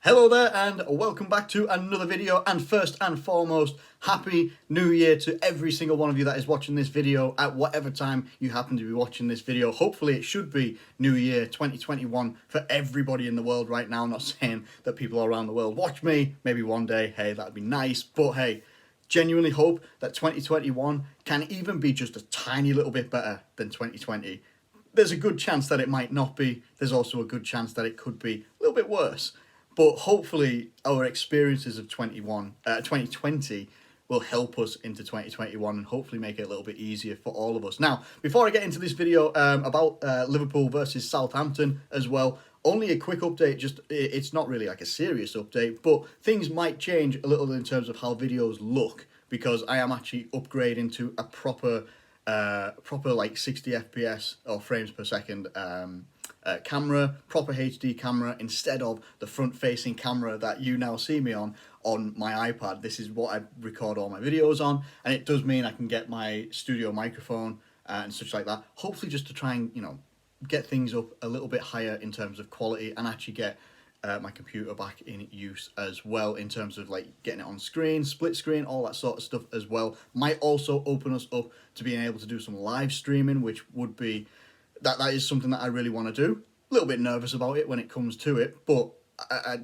Hello there and welcome back to another video, and first and foremost, Happy New Year to every single one of you that is watching this video at whatever time you happen to be watching this video. Hopefully it should be New Year 2021 for everybody in the world right now. I'm not saying that people around the world watch me, maybe one day, hey, that'd be nice, but hey, genuinely hope that 2021 can even be just a tiny little bit better than 2020. There's a good chance that it might not be. There's also a good chance that it could be a little bit worse. But hopefully our experiences of 2020 will help us into 2021 and hopefully make it a little bit easier for all of us. Now, before I get into this video about Liverpool versus Southampton as well, only a quick update. It's not really like a serious update, but things might change a little in terms of how videos look, because I am actually upgrading to a proper like 60 FPS or frames per second camera, proper HD camera, instead of the front-facing camera that you now see me on my iPad. This is what I record all my videos on, and it does mean I can get my studio microphone and such like that, hopefully just to try and, you know, get things up a little bit higher in terms of quality, and actually get my computer back in use as well, in terms of like getting it on screen, split screen, all that sort of stuff as well. Might also open us up to being able to do some live streaming, which would be, that is something that I really want to do. A little bit nervous about it when it comes to it, but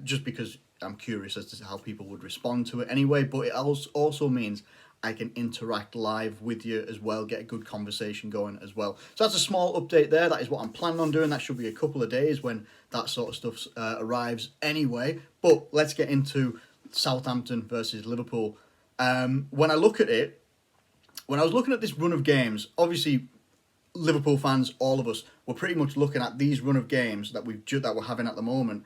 just because I'm curious as to how people would respond to it anyway. But it also means I can interact live with you as well, get a good conversation going as well. So that's a small update there. That is what I'm planning on doing. That should be a couple of days when that sort of stuff arrives anyway. But let's get into Southampton versus Liverpool. When I look at it, when I was looking at this run of games, obviously Liverpool fans, all of us, were pretty much looking at these run of games that we're having at the moment,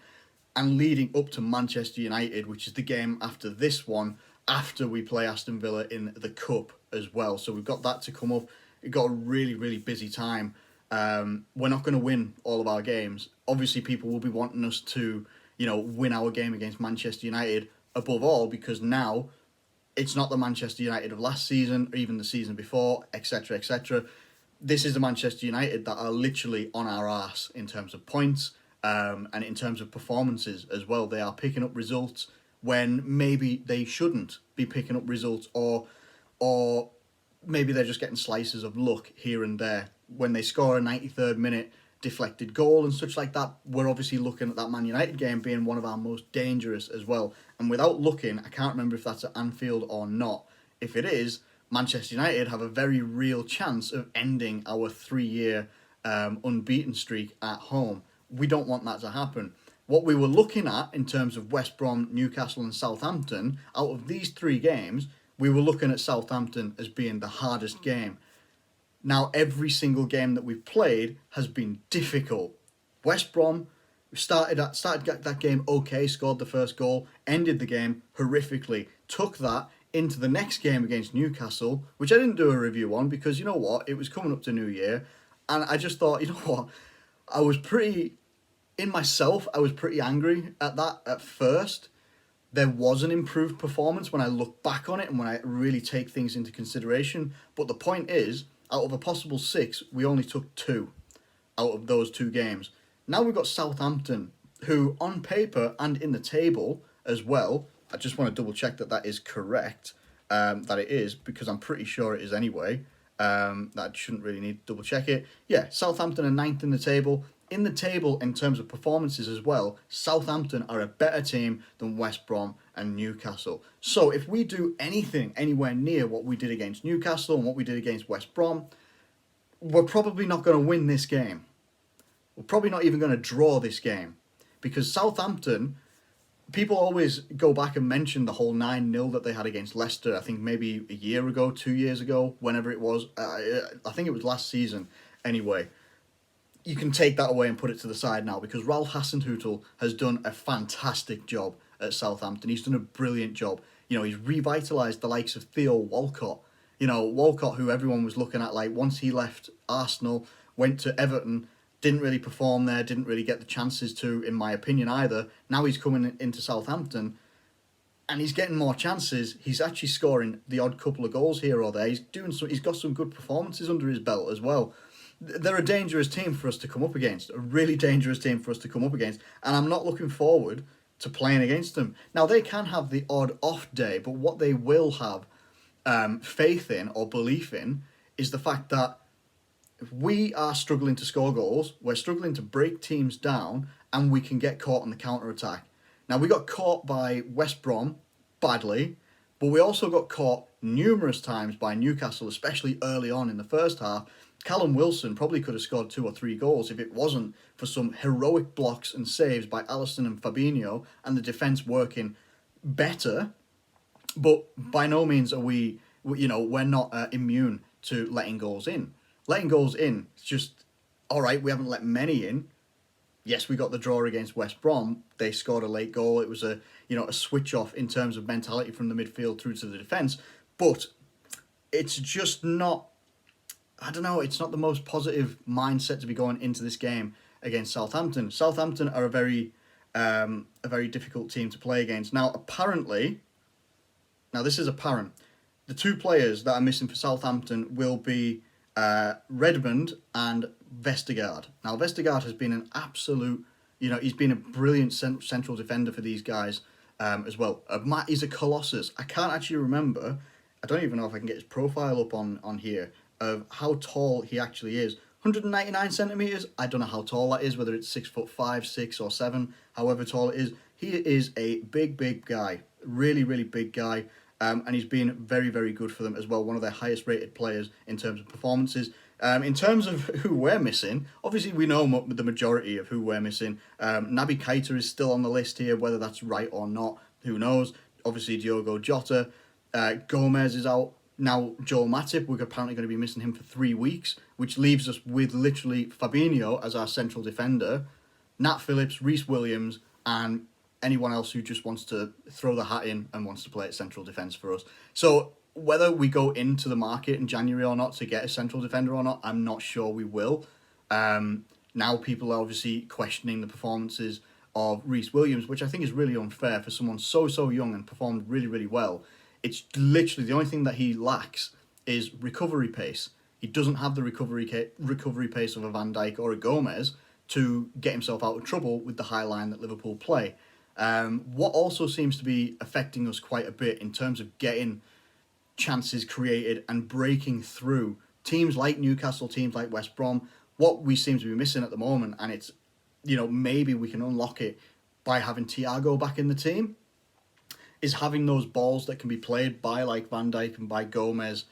and leading up to Manchester United, which is the game after this one, after we play Aston Villa in the Cup as well. So we've got that to come up. We've got a really, really busy time. We're not going to win all of our games. Obviously, people will be wanting us to, you know, win our game against Manchester United above all, because now it's not the Manchester United of last season or even the season before, etc., etc. This is the Manchester United that are literally on our arse in terms of points and in terms of performances as well. They are picking up results when maybe they shouldn't be picking up results, or maybe they're just getting slices of luck here and there. When they score a 93rd minute deflected goal and such like that, we're obviously looking at that Man United game being one of our most dangerous as well. And without looking, I can't remember if that's at Anfield or not. If it is, Manchester United have a very real chance of ending our 3-year unbeaten streak at home. We don't want that to happen. What we were looking at in terms of West Brom, Newcastle and Southampton, out of these 3 games, we were looking at Southampton as being the hardest game. Now, every single game that we've played has been difficult. West Brom, started that game okay, scored the first goal, ended the game horrifically, took that into the next game against Newcastle, which I didn't do a review on because, you know what, it was coming up to New Year, and I just thought, you know what, I was pretty angry at that at first. There was an improved performance when I look back on it and when I really take things into consideration, but the point is, out of a possible 6, we only took 2 out of those 2 games. Now we've got Southampton, who on paper and in the table as well, I just want to double check that is correct, that it is, because I'm pretty sure it is anyway. That shouldn't really need to double check it. Yeah, Southampton are 9th in the table. In the table, in terms of performances as well, Southampton are a better team than West Brom and Newcastle. So if we do anything anywhere near what we did against Newcastle and what we did against West Brom, we're probably not going to win this game. We're probably not even going to draw this game, because Southampton, people always go back and mention the whole 9-0 that they had against Leicester, I think maybe a year ago, 2 years ago, whenever it was. I think it was last season anyway. You can take that away and put it to the side now, because Ralph Hasenhüttl has done a fantastic job at Southampton. He's done a brilliant job. You know, he's revitalised the likes of Theo Walcott. You know, Walcott, who everyone was looking at, like, once he left Arsenal, went to Everton, didn't really perform there, didn't really get the chances to, in my opinion, either. Now he's coming into Southampton, and he's getting more chances. He's actually scoring the odd couple of goals here or there. He's got some good performances under his belt as well. They're a dangerous team for us to come up against, a really dangerous team for us to come up against, and I'm not looking forward to playing against them. Now, they can have the odd off day, but what they will have faith in or belief in is the fact that if we are struggling to score goals, we're struggling to break teams down, and we can get caught on the counter-attack. Now, we got caught by West Brom badly, but we also got caught numerous times by Newcastle, especially early on in the first half. Callum Wilson probably could have scored 2 or 3 goals if it wasn't for some heroic blocks and saves by Alisson and Fabinho and the defence working better. But by no means are we're not immune to letting goals in. Letting goals in, it's just, all right, we haven't let many in. Yes, we got the draw against West Brom. They scored a late goal. It was a switch off in terms of mentality from the midfield through to the defence. But it's just not, I don't know, it's not the most positive mindset to be going into this game against Southampton. Southampton are a very difficult team to play against. Now, this is apparent. The 2 players that are missing for Southampton will be Redmond and Vestergaard. Now, Vestergaard has been an absolute, he's been a brilliant central defender for these guys as well. He's a colossus. I can't actually remember, I don't even know if I can get his profile up on here, of how tall he actually is. 199 centimetres, I don't know how tall that is, whether it's 6'5", 6 or 7, however tall it is. He is a big guy, really big guy. And he's been very, very good for them as well. One of their highest rated players in terms of performances. In terms of who we're missing, obviously we know the majority of who we're missing. Naby Keita is still on the list here, whether that's right or not, who knows. Obviously Diogo Jota, Gomez is out. Now Joel Matip, we're apparently going to be missing him for 3 weeks, which leaves us with literally Fabinho as our central defender, Nat Phillips, Reece Williams, and anyone else who just wants to throw the hat in and wants to play at central defence for us. So whether we go into the market in January or not to get a central defender or not, I'm not sure we will. Now people are obviously questioning the performances of Reece Williams, which I think is really unfair for someone so young and performed really well. It's literally the only thing that he lacks is recovery pace. He doesn't have the recovery pace of a Van Dijk or a Gomez to get himself out of trouble with the high line that Liverpool play. What also seems to be affecting us quite a bit in terms of getting chances created and breaking through teams like Newcastle, teams like West Brom, what we seem to be missing at the moment, and it's, maybe we can unlock it by having Thiago back in the team, is having those balls that can be played by like Van Dijk and by Gomez,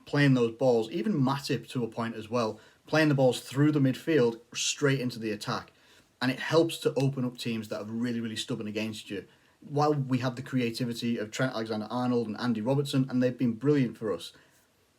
playing those balls, even Matip to a point as well, playing the balls through the midfield straight into the attack. And it helps to open up teams that are really stubborn against you. While we have the creativity of Trent Alexander-Arnold and Andy Robertson, and they've been brilliant for us,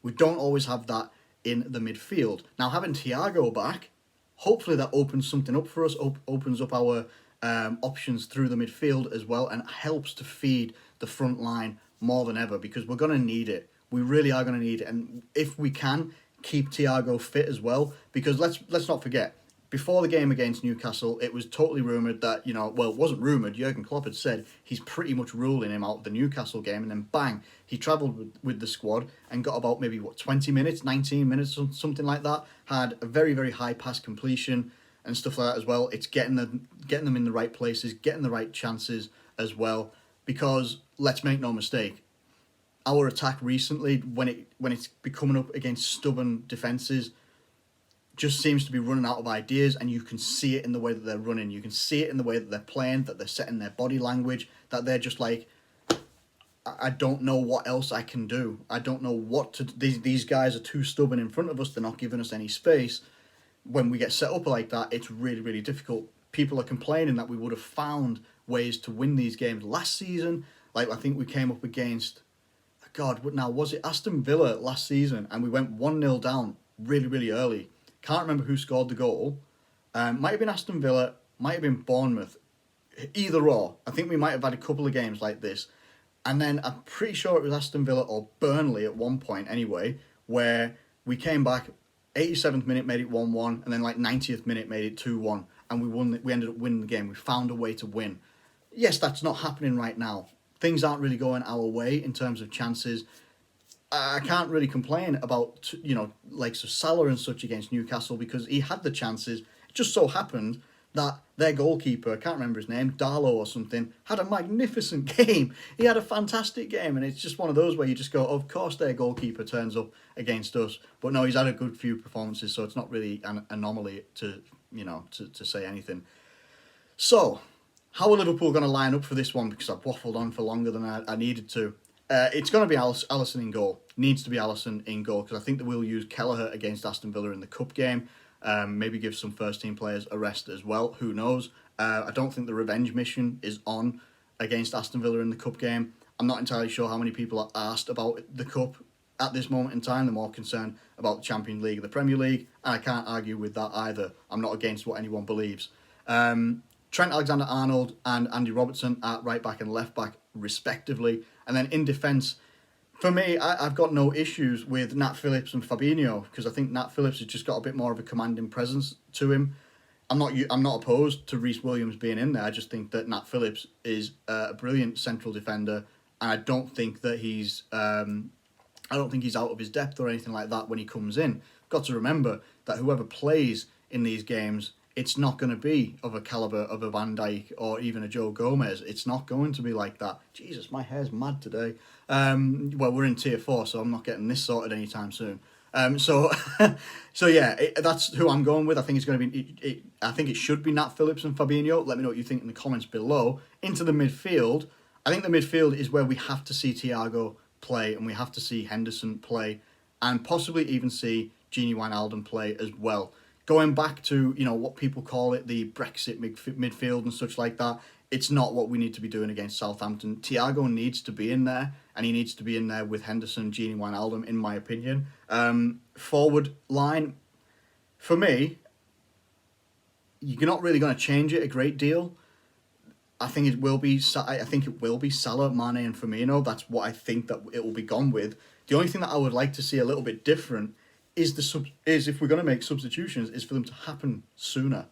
we don't always have that in the midfield. Now, having Thiago back, hopefully that opens something up for us, opens up our options through the midfield as well, and helps to feed the front line more than ever, because we're going to need it. We really are going to need it. And if we can, keep Thiago fit as well, because let's not forget, before the game against Newcastle, it was totally rumoured that, it wasn't rumoured, Jurgen Klopp had said he's pretty much ruling him out of the Newcastle game, and then bang, he travelled with the squad and got about maybe, 20 minutes, 19 minutes, something like that, had a very high pass completion and stuff like that as well. It's getting them in the right places, getting the right chances as well, because let's make no mistake, our attack recently, when it's becoming up against stubborn defences, just seems to be running out of ideas, and you can see it in the way that they're running. You can see it in the way that they're playing, that they're setting their body language, that they're just like, I don't know what else I can do. I don't know what to do. These guys are too stubborn in front of us. They're not giving us any space. When we get set up like that, it's really difficult. People are complaining that we would have found ways to win these games last season. Like, I think we came up against, was it Aston Villa last season? And we went 1-0 down really early. Can't remember who scored the goal. Might have been Aston Villa, might have been Bournemouth. Either or. I think we might have had a couple of games like this. And then I'm pretty sure it was Aston Villa or Burnley at one point anyway, where we came back, 87th minute made it 1-1, and then 90th minute made it 2-1, and we ended up winning the game. We found a way to win. Yes, that's not happening right now. Things aren't really going our way in terms of chances. I can't really complain about, Salah and such against Newcastle, because he had the chances. It just so happened that their goalkeeper, I can't remember his name, Darlow or something, had a magnificent game. He had a fantastic game, and it's just one of those where you just go, of course their goalkeeper turns up against us. But no, he's had a good few performances, so it's not really an anomaly to say anything. So, how are Liverpool going to line up for this one? Because I've waffled on for longer than I needed to. It's going to be Alisson in goal. Needs to be Alisson in goal, because I think that we'll use Kelleher against Aston Villa in the cup game. Maybe give some first team players a rest as well. Who knows? I don't think the revenge mission is on against Aston Villa in the cup game. I'm not entirely sure how many people are asked about the cup at this moment in time. They're more concerned about the Champions League and the Premier League, and I can't argue with that either. I'm not against what anyone believes. Trent Alexander-Arnold and Andy Robertson at right back and left back respectively, and then in defence, for me, I've got no issues with Nat Phillips and Fabinho, because I think Nat Phillips has just got a bit more of a commanding presence to him. I'm not opposed to Reece Williams being in there. I just think that Nat Phillips is a brilliant central defender, and I don't think that he's out of his depth or anything like that when he comes in. Got to remember that whoever plays in these games, it's not going to be of a calibre of a Van Dijk or even a Joe Gomez. It's not going to be like that. Jesus, my hair's mad today. Well, we're in tier 4, so I'm not getting this sorted anytime soon. So yeah, that's who I'm going with. I think it's going to be. I think it should be Nat Phillips and Fabinho. Let me know what you think in the comments below. Into the midfield, I think the midfield is where we have to see Thiago play, and we have to see Henderson play, and possibly even see Gini Wijnaldum play as well. Going back to what people call it, the Brexit midfield and such like that, it's not what we need to be doing against Southampton. Thiago needs to be in there, and he needs to be in there with Henderson, Gini Wijnaldum, in my opinion. Forward line, for me, you're not really going to change it a great deal. I think it will be Salah, Mane, and Firmino. That's what I think that it will be gone with. The only thing that I would like to see a little bit different is if we're going to make substitutions, is for them to happen sooner.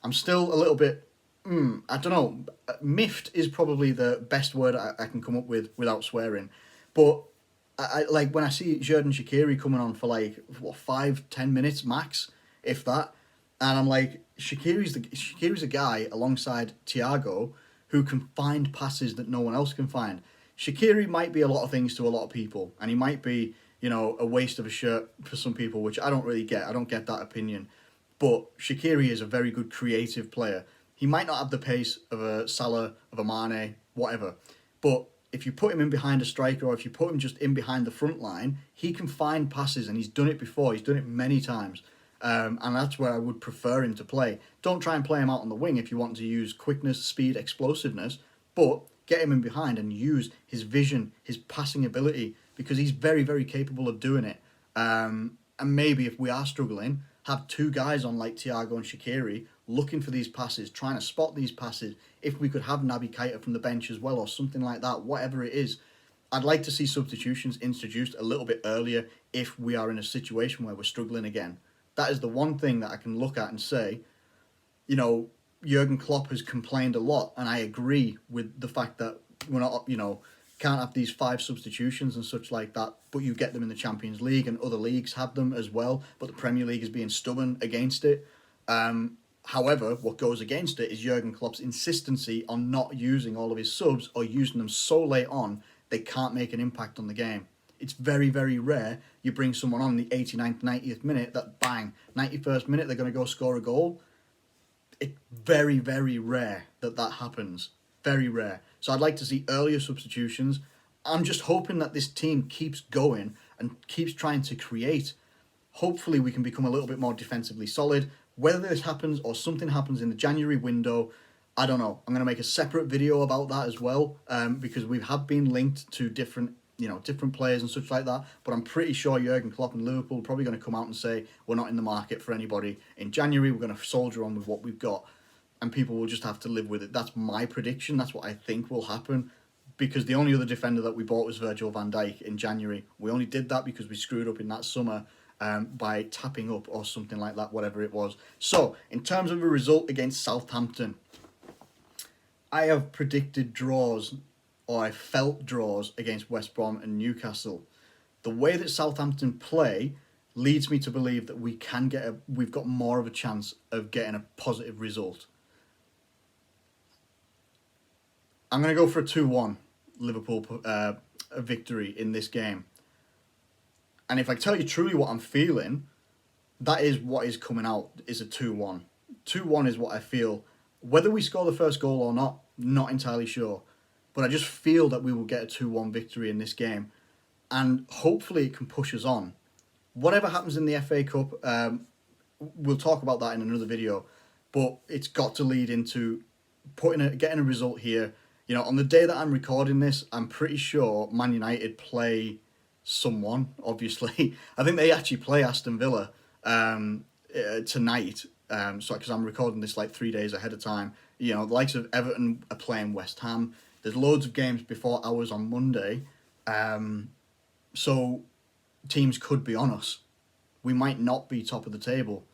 I'm still a little bit, I don't know, miffed is probably the best word I can come up with without swearing. But I like when I see Xherdan Shaqiri coming on for 5-10 minutes max, if that, and I'm like, Shaqiri's a guy alongside Thiago who can find passes that no one else can find. Shaqiri might be a lot of things to a lot of people, and he might be a waste of a shirt for some people, which I don't really get. I don't get that opinion. But Shaqiri is a very good creative player. He might not have the pace of a Salah, of a Mane, whatever. But if you put him in behind a striker, or if you put him just in behind the front line, he can find passes, and he's done it before. He's done it many times. And that's where I would prefer him to play. Don't try and play him out on the wing if you want to use quickness, speed, explosiveness, but get him in behind and use his vision, his passing ability, because he's very, very capable of doing it. And maybe if we are struggling, have two guys on like Thiago and Shaqiri looking for these passes, trying to spot these passes. If we could have Naby Keita from the bench as well, or something like that, whatever it is. I'd like to see substitutions introduced a little bit earlier if we are in a situation where we're struggling again. That is the one thing that I can look at and say, Jurgen Klopp has complained a lot, and I agree with the fact that we're not, can't have these 5 substitutions and such like that, but you get them in the Champions League, and other leagues have them as well, but the Premier League is being stubborn against it. However, what goes against it is Jurgen Klopp's insistency on not using all of his subs, or using them so late on they can't make an impact on the game. It's very, very rare you bring someone on the 89th, 90th minute that bang, 91st minute they're going to go score a goal. It's very, very rare that happens. Very rare. So I'd like to see earlier substitutions. I'm just hoping that this team keeps going and keeps trying to create. Hopefully we can become a little bit more defensively solid. Whether this happens or something happens in the January window, I don't know. I'm going to make a separate video about that as well, because we have been linked to different players and such like that. But I'm pretty sure Jurgen Klopp and Liverpool are probably going to come out and say, we're not in the market for anybody in January. We're going to soldier on with what we've got. And people will just have to live with it. That's my prediction. That's what I think will happen. Because the only other defender that we bought was Virgil van Dijk in January. We only did that because we screwed up in that summer by tapping up or something like that, whatever it was. So, in terms of a result against Southampton, I have predicted draws, or I felt draws against West Brom and Newcastle. The way that Southampton play leads me to believe that we've got more of a chance of getting a positive result. I'm going to go for a 2-1 Liverpool victory in this game. And if I tell you truly what I'm feeling, that is what is coming out, is a 2-1. 2-1 is what I feel. Whether we score the first goal or not entirely sure. But I just feel that we will get a 2-1 victory in this game. And hopefully it can push us on. Whatever happens in the FA Cup, we'll talk about that in another video. But it's got to lead into getting a result here. You know, on the day that I'm recording this, I'm pretty sure Man United play someone, obviously. I think they actually play Aston Villa tonight. Because I'm recording this like 3 days ahead of time. You know, the likes of Everton are playing West Ham. There's loads of games before ours on Monday. So teams could be on us. We might not be top of the table.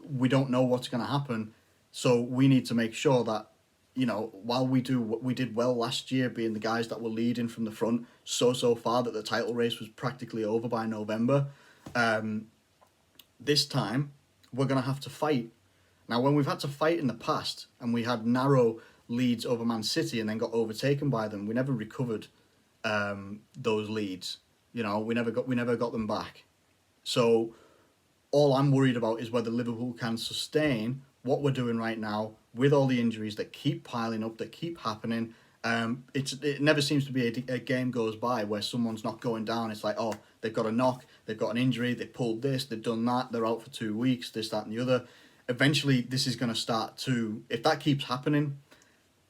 We don't know what's going to happen. So we need to make sure that, you know, while we do what we did well last year, being the guys that were leading from the front so far that the title race was practically over by November, this time we're going to have to fight. Now, when we've had to fight in the past and we had narrow leads over Man City and then got overtaken by them, we never recovered those leads. You know, we never got them back. So all I'm worried about is whether Liverpool can sustain what we're doing right now with all the injuries that keep piling up, that keep happening. It never seems to be a game goes by where someone's not going down. It's like, oh, they've got a knock, they've got an injury, they pulled this, they've done that, they're out for 2 weeks, this, that, and the other. Eventually, this is going to start to, if that keeps happening,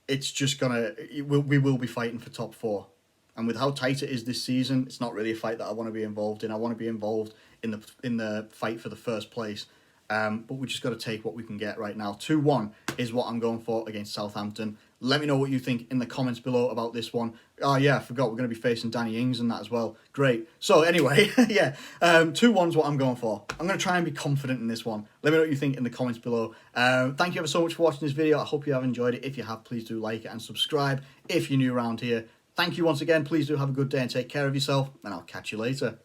it's just we will be fighting for top 4. And with how tight it is this season, it's not really a fight that I want to be involved in. I want to be involved in the fight for the first place. But we just got to take what we can get right now. 2-1 is what I'm going for against Southampton. Let me know what you think in the comments below about this one. Oh yeah, I forgot we're going to be facing Danny Ings and that as well. Great. So anyway, yeah, 2-1 is what I'm going for. I'm going to try and be confident in this one. Let me know what you think in the comments below. Thank you ever so much for watching this video. I hope you have enjoyed it. If you have, please do like it and subscribe if you're new around here. Thank you once again. Please do have a good day and take care of yourself, and I'll catch you later.